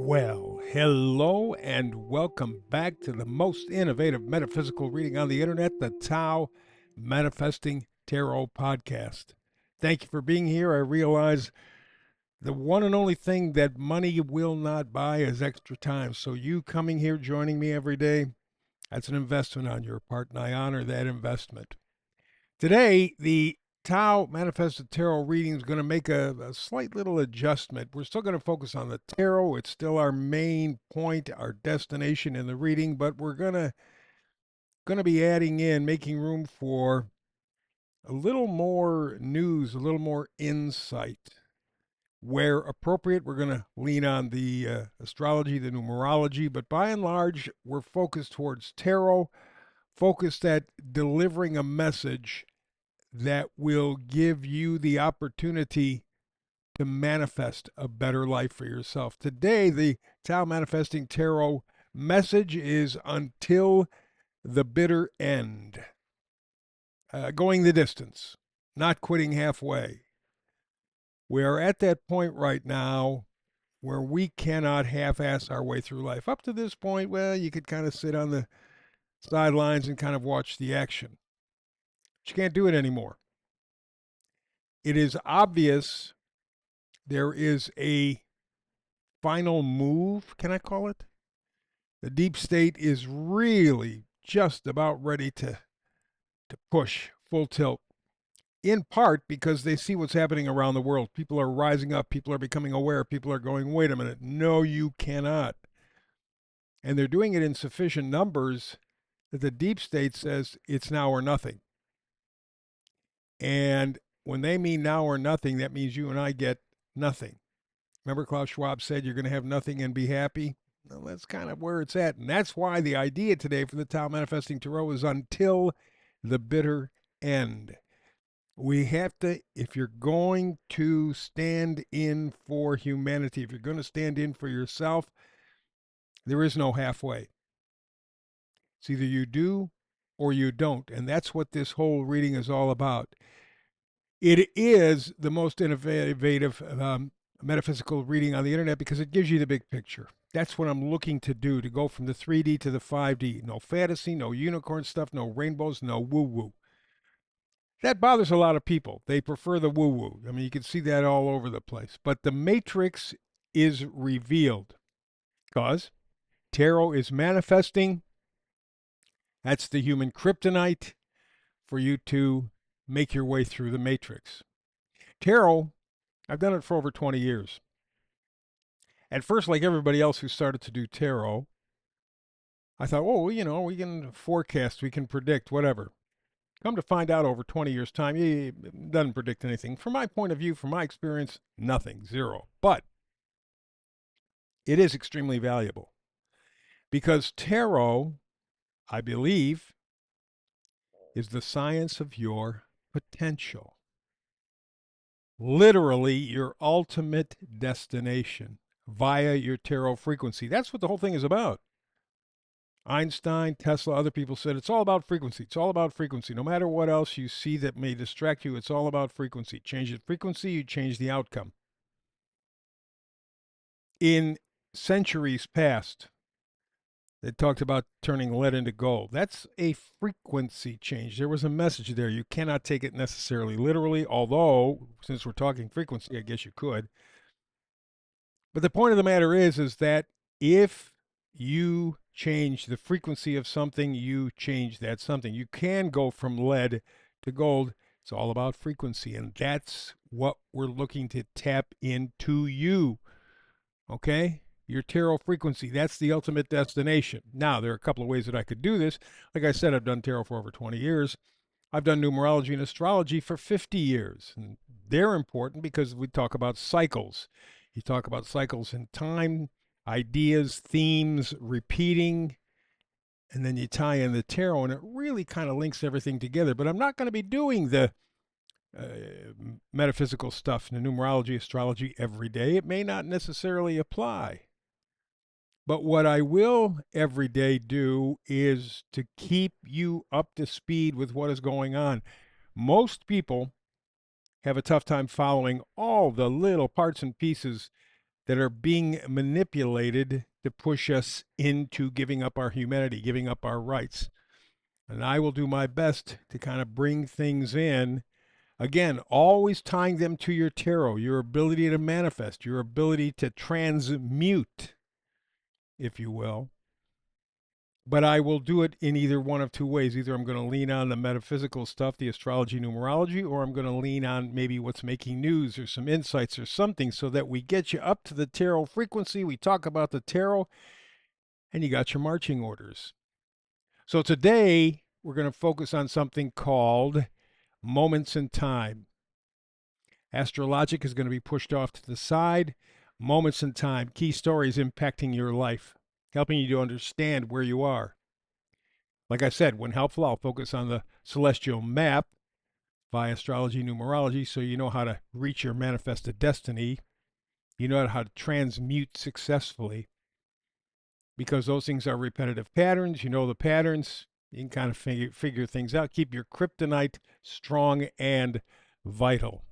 Well, hello and welcome back to the most innovative metaphysical reading on the internet, the Tao Manifesting Tarot Podcast. Thank you for being here. I realize the one and only thing that money will not buy is extra time. So, you coming here, joining me every day, that's an investment on your part, and I honor that investment. Today, the Tao Manifested Tarot reading is going to make a slight little adjustment. We're still going to focus on the tarot. It's still our main point, our destination in the reading, but we're going to be adding in, making room for a little more news, a little more insight. Where appropriate, we're going to lean on the astrology, the numerology, but by and large, we're focused towards tarot, focused at delivering a message that will give you the opportunity to manifest a better life for yourself. Today, the Tao Manifesting Tarot message is until the bitter end. Going the distance, not quitting halfway. We are at that point right now where we cannot half-ass our way through life. Up to this point, well, you could kind of sit on the sidelines and kind of watch the action. But you can't do it anymore. It is obvious there is a final move, can I call it? The deep state is really just about ready to push full tilt, in part because they see what's happening around the world. People are rising up, people are becoming aware, people are going, wait a minute, no, you cannot. And they're doing it in sufficient numbers that the deep state says it's now or nothing. And when they mean now or nothing, that means you and I get nothing. Remember, Klaus Schwab said you're going to have nothing and be happy? Well, that's kind of where it's at. And that's why the idea today for the Tao Manifesting Tarot is until the bitter end. We have to, if you're going to stand in for humanity, if you're going to stand in for yourself, there is no halfway. It's either you do or you don't. And that's what this whole reading is all about. It is the most innovative metaphysical reading on the internet because it gives you the big picture. That's what I'm looking to do, to go from the 3D to the 5D. No fantasy, no unicorn stuff, no rainbows, no woo-woo. That bothers a lot of people. They prefer the woo-woo. I mean, you can see that all over the place. But the matrix is revealed because tarot is manifesting. That's the human kryptonite for you to make your way through the matrix. Tarot, I've done it for over 20 years. At first, like everybody else who started to do tarot, I thought, oh, you know, we can forecast, we can predict, whatever. Come to find out over 20 years' time, it doesn't predict anything. From my point of view, from my experience, nothing, zero. But it is extremely valuable because tarot, I believe, is the science of your potential. Literally, your ultimate destination via your tarot frequency. That's what the whole thing is about. Einstein, Tesla, other people said it's all about frequency. It's all about frequency. No matter what else you see that may distract you, it's all about frequency. Change the frequency, you change the outcome. In centuries past, they talked about turning lead into gold. That's a frequency change. There was a message there. You cannot take it necessarily literally, although, since we're talking frequency, I guess you could. But the point of the matter is that if you change the frequency of something, you change that something. You can go from lead to gold. It's all about frequency, and that's what we're looking to tap into you. Okay? Your tarot frequency. That's the ultimate destination. Now, there are a couple of ways that I could do this. Like I said, I've done tarot for over 20 years. I've done numerology and astrology for 50 years. And they're important because we talk about cycles. You talk about cycles in time, ideas, themes, repeating, and then you tie in the tarot, and it really kind of links everything together. But I'm not going to be doing the metaphysical stuff in the numerology, astrology every day. It may not necessarily apply. But what I will every day do is to keep you up to speed with what is going on. Most people have a tough time following all the little parts and pieces that are being manipulated to push us into giving up our humanity, giving up our rights. And I will do my best to kind of bring things in. Again, always tying them to your tarot, your ability to manifest, your ability to transmute, if you will. But I will do it in either one of two ways. Either I'm going to lean on the metaphysical stuff, the astrology, numerology, or I'm going to lean on maybe what's making news or some insights or something so that we get you up to the tarot frequency. We talk about the tarot and you got your marching orders. So today we're going to focus on something called moments in time. Astrologic is going to be pushed off to the side. Moments in time, key stories impacting your life, helping you to understand where you are. Like I said, when helpful, I'll focus on the celestial map by astrology, numerology, so you know how to reach your manifested destiny. You know how to transmute successfully because those things are repetitive patterns. You know the patterns. You can kind of figure things out. Keep your kryptonite strong and vital.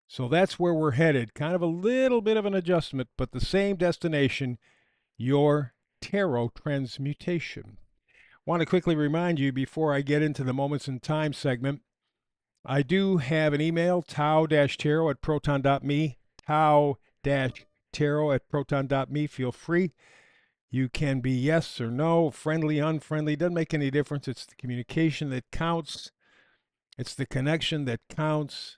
So that's where we're headed. Kind of a little bit of an adjustment, but the same destination, your tarot transmutation. Want to quickly remind you before I get into the moments in time segment, I do have an email, tau-tarot at proton.me, tau-tarot at proton.me. Feel free. You can be yes or no, friendly, unfriendly. Doesn't make any difference. It's the communication that counts. It's the connection that counts.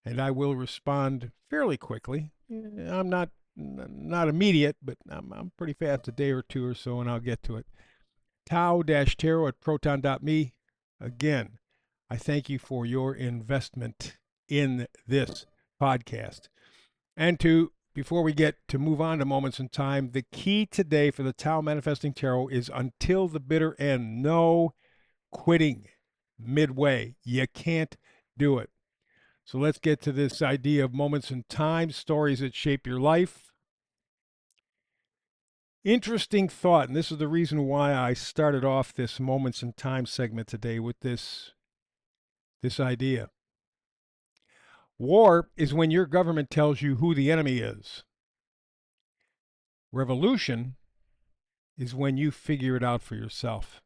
And I will respond fairly quickly. I'm not immediate, but I'm pretty fast, a day or two or so, and I'll get to it. Tau-tarot at proton.me. Again, I thank you for your investment in this podcast. And before we get to move on to moments in time, the key today for the Tau Manifesting Tarot is until the bitter end. No quitting midway. You can't do it. So let's get to this idea of moments in time, stories that shape your life. Interesting thought, and this is the reason why I started off this moments in time segment today with this idea. War is when your government tells you who the enemy is. Revolution is when you figure it out for yourself.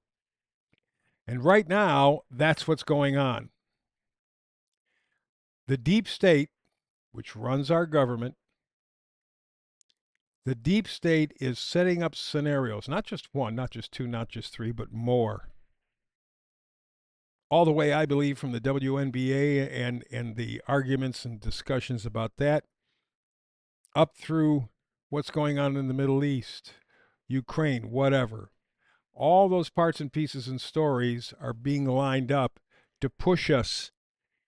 And right now, that's what's going on. The deep state, which runs our government, the deep state is setting up scenarios, not just one, not just two, not just three, but more. All the way, I believe, from the WNBA and the arguments and discussions about that, up through what's going on in the Middle East, Ukraine, whatever. All those parts and pieces and stories are being lined up to push us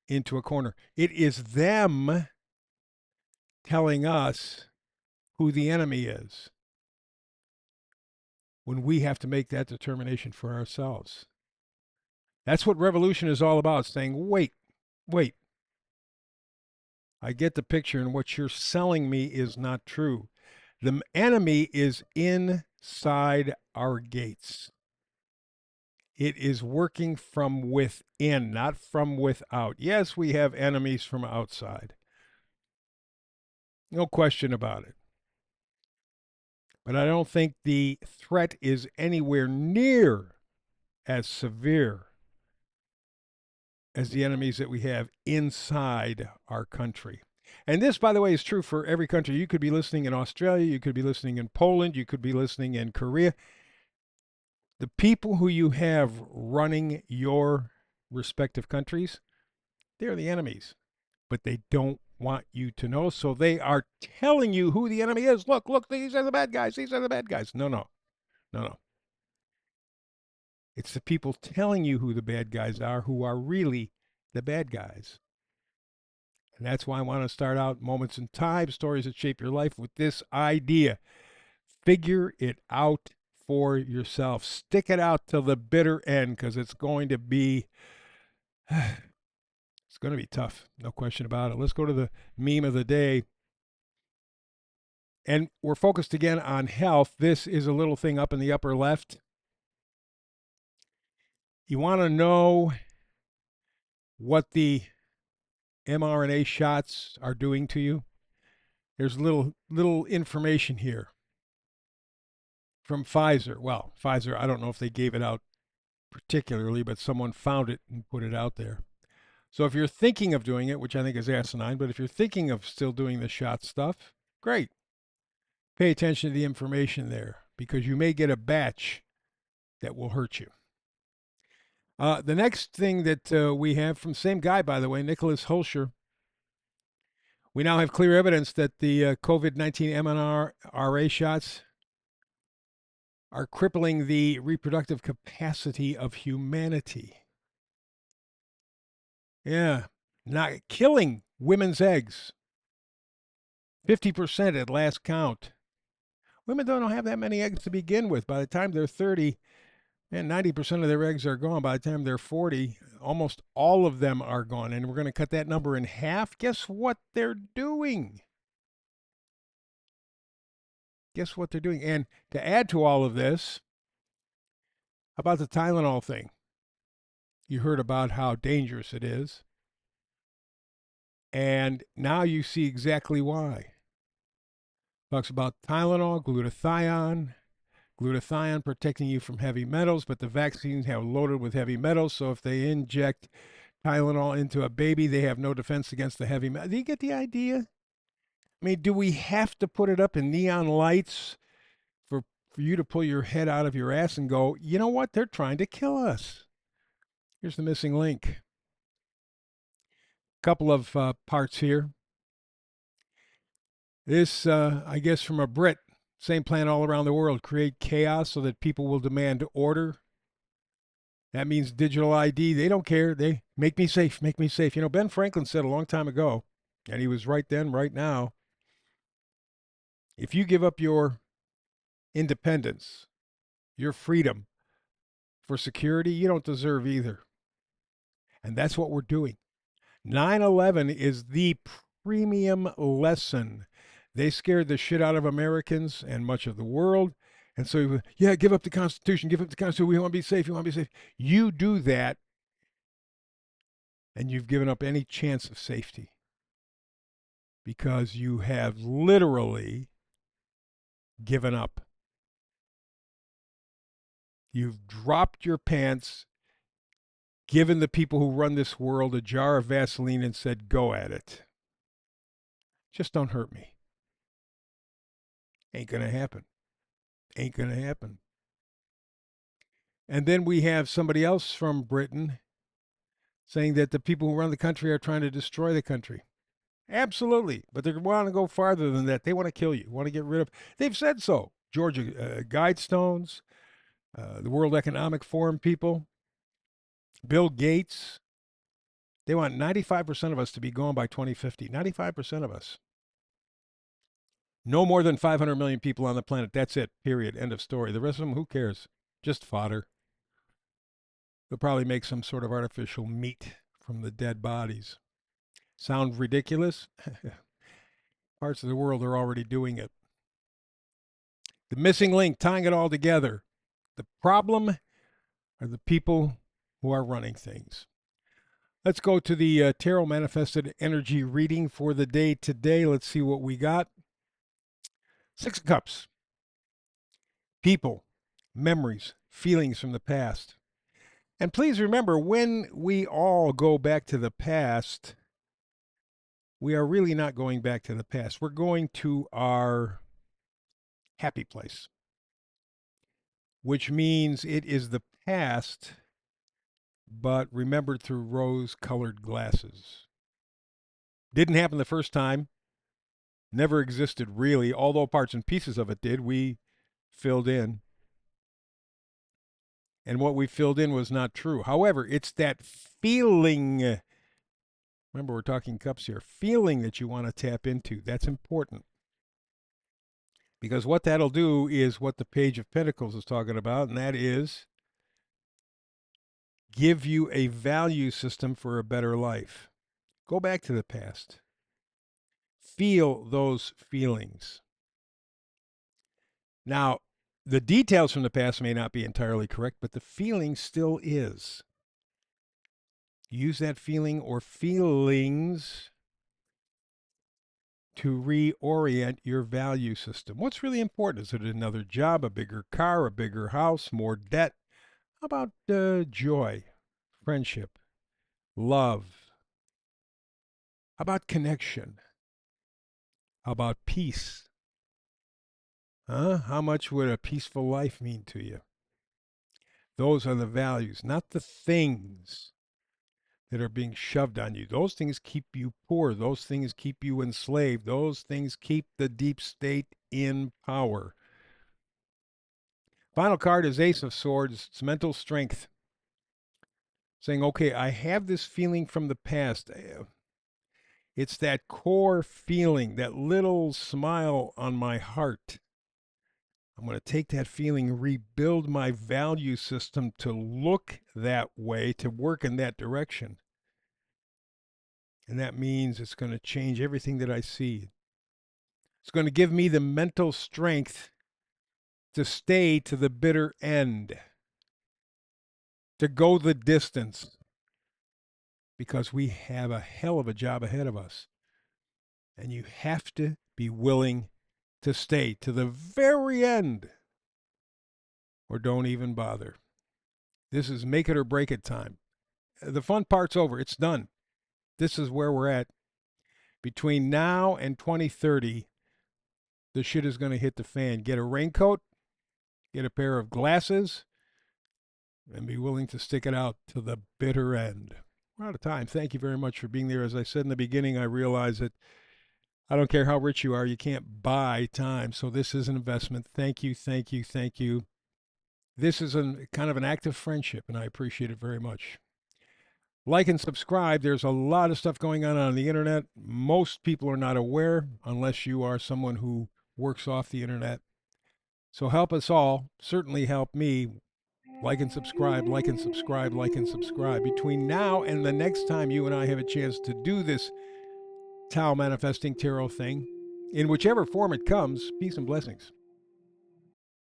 into a corner. It is them telling us who the enemy is when we have to make that determination for ourselves. That's what revolution is all about, saying, wait, I get the picture, and what you're selling me is not true. The enemy is inside our gates. It is working from within, not from without. Yes, we have enemies from outside. No question about it. But I don't think the threat is anywhere near as severe as the enemies that we have inside our country. And this, by the way, is true for every country. You could be listening in Australia, you could be listening in Poland, you could be listening in Korea. The people who you have running your respective countries, they're the enemies, but they don't want you to know. So they are telling you who the enemy is. Look, these are the bad guys. These are the bad guys. No. It's the people telling you who the bad guys are who are really the bad guys. And that's why I want to start out moments in time, stories that shape your life with this idea. Figure it out for yourself. Stick it out till the bitter end because it's going to be it's going to be tough. No question about it. Let's go to the meme of the day. And we're focused again on health. This is a little thing up in the upper left. You want to know what the mRNA shots are doing to you? There's little information here from Pfizer. Well, Pfizer, I don't know if they gave it out particularly, but someone found it and put it out there. So if you're thinking of doing it, which I think is asinine, but if you're thinking of still doing the shot stuff, great. Pay attention to the information there because you may get a batch that will hurt you. The next thing that we have from same guy, by the way, Nicholas Hulscher. We now have clear evidence that the COVID-19 mRNA shots are crippling the reproductive capacity of humanity. Yeah, not killing women's eggs. 50% at last count. Women don't have that many eggs to begin with. By the time they're 30, and 90% of their eggs are gone. By the time they're 40, almost all of them are gone. And we're going to cut that number in half. Guess what they're doing? Guess what they're doing? And to add to all of this, about the Tylenol thing. You heard about how dangerous it is. And now you see exactly why. Talks about Tylenol, glutathione protecting you from heavy metals, but the vaccines have loaded with heavy metals, so if they inject Tylenol into a baby, they have no defense against the heavy metal. Do you get the idea? I mean, do we have to put it up in neon lights for you to pull your head out of your ass and go, you know what? They're trying to kill us. Here's the missing link. Couple of parts here. This, I guess, from a Brit. Same plan all around the world. Create chaos so that people will demand order. That means digital ID. They don't care. They make me safe, make me safe. You know, Ben Franklin said a long time ago, and he was right then, right now. If you give up your independence, your freedom for security, you don't deserve either. And that's what we're doing. 9/11 is the premium lesson. They scared the shit out of Americans and much of the world. And so, yeah, give up the Constitution, give up the Constitution. We want to be safe. You want to be safe. You do that, and you've given up any chance of safety because you have literally given up. You've dropped your pants, given the people who run this world a jar of Vaseline, and said, go at it. Just don't hurt me. Ain't going to happen. Ain't going to happen. And then we have somebody else from Britain saying that the people who run the country are trying to destroy the country. Absolutely. But they want to go farther than that. They want to kill you, want to get rid of. They've said so. Georgia Guidestones, the World Economic Forum people, Bill Gates. They want 95% of us to be gone by 2050. 95% of us. No more than 500 million people on the planet. That's it. Period. End of story. The rest of them, who cares? Just fodder. They'll probably make some sort of artificial meat from the dead bodies. Sound ridiculous? Parts of the world are already doing it. The missing link, tying it all together. The problem are the people who are running things. Let's go to the Tarot Manifested Energy reading for the day today. Let's see what we got. Six of Cups. People, memories, feelings from the past. And please remember, when we all go back to the past, we are really not going back to the past. We're going to our happy place, which means it is the past, but remembered through rose-colored glasses. Didn't happen the first time. Never existed really, although parts and pieces of it did. We filled in. And what we filled in was not true. However, it's that feeling. Remember, we're talking cups here. Feeling that you want to tap into. That's important. Because what that'll do is what the Page of Pentacles is talking about, and that is give you a value system for a better life. Go back to the past. Feel those feelings. Now, the details from the past may not be entirely correct, but the feeling still is. Use that feeling or feelings to reorient your value system. What's really important? Is it another job, a bigger car, a bigger house, more debt? How about joy, friendship, love? How about connection? How about peace? Huh? How much would a peaceful life mean to you? Those are the values, not the things that are being shoved on you. Those things keep you poor. Those things keep you enslaved. Those things keep the deep state in power. Final card is Ace of Swords. It's mental strength. Saying, okay, I have this feeling from the past. It's that core feeling, that little smile on my heart. I'm going to take that feeling, rebuild my value system to look that way, to work in that direction. And that means it's going to change everything that I see. It's going to give me the mental strength to stay to the bitter end, to go the distance, because we have a hell of a job ahead of us. And you have to be willing to stay to the very end, or don't even bother. This is make it or break it time. The fun part's over. It's done. This is where we're at. Between now and 2030, the shit is going to hit the fan. Get a raincoat, get a pair of glasses, and be willing to stick it out to the bitter end. We're out of time. Thank you very much for being there. As I said in the beginning, I realize that I don't care how rich you are, you can't buy time. So this is an investment. Thank you, thank you, thank you. This is kind of an act of friendship, and I appreciate it very much. Like and subscribe. There's a lot of stuff going on the internet. Most people are not aware unless you are someone who works off the internet. So help us all. Certainly help me. Like and subscribe, like and subscribe, like and subscribe. Between now and the next time you and I have a chance to do this Tao Manifesting Tarot thing, in whichever form it comes, peace and blessings.